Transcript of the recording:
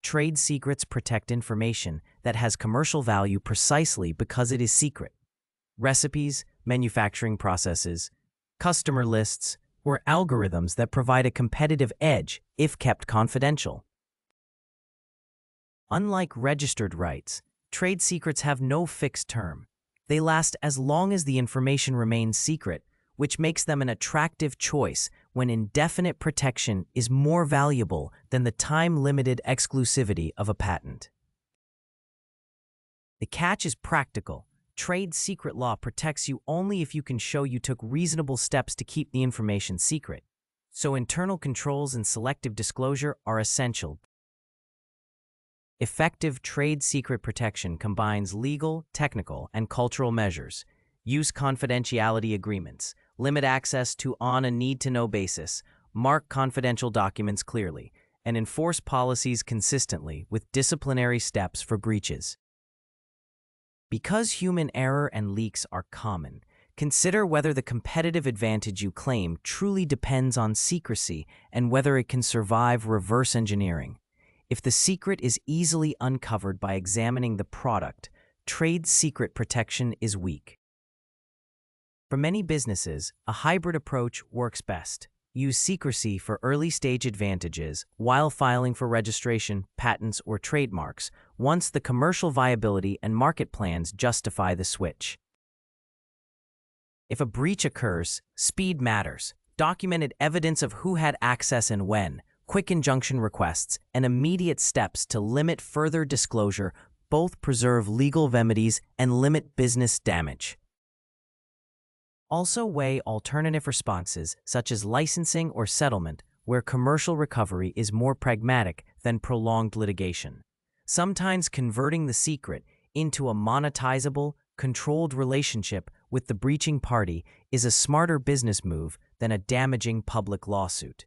trade secrets protect information that has commercial value precisely because it is secret. Recipes, manufacturing processes, customer lists, or algorithms that provide a competitive edge if kept confidential. Unlike registered rights, trade secrets have no fixed term. They last as long as the information remains secret, which makes them an attractive choice when indefinite protection is more valuable than the time-limited exclusivity of a patent. The catch is practical. Trade secret law protects you only if you can show you took reasonable steps to keep the information secret. So internal controls and selective disclosure are essential. Effective trade secret protection combines legal, technical, and cultural measures. Use confidentiality agreements, limit access to on a need-to-know basis, mark confidential documents clearly, and enforce policies consistently with disciplinary steps for breaches. Because human error and leaks are common, consider whether the competitive advantage you claim truly depends on secrecy and whether it can survive reverse engineering. If the secret is easily uncovered by examining the product, trade secret protection is weak. For many businesses, a hybrid approach works best. Use secrecy for early-stage advantages while filing for registration, patents, or trademarks once the commercial viability and market plans justify the switch. If a breach occurs, speed matters. Documented evidence of who had access and when, quick injunction requests, and immediate steps to limit further disclosure both preserve legal remedies and limit business damage. Also weigh alternative responses such as licensing or settlement where commercial recovery is more pragmatic than prolonged litigation. Sometimes converting the secret into a monetizable, controlled relationship with the breaching party is a smarter business move than a damaging public lawsuit.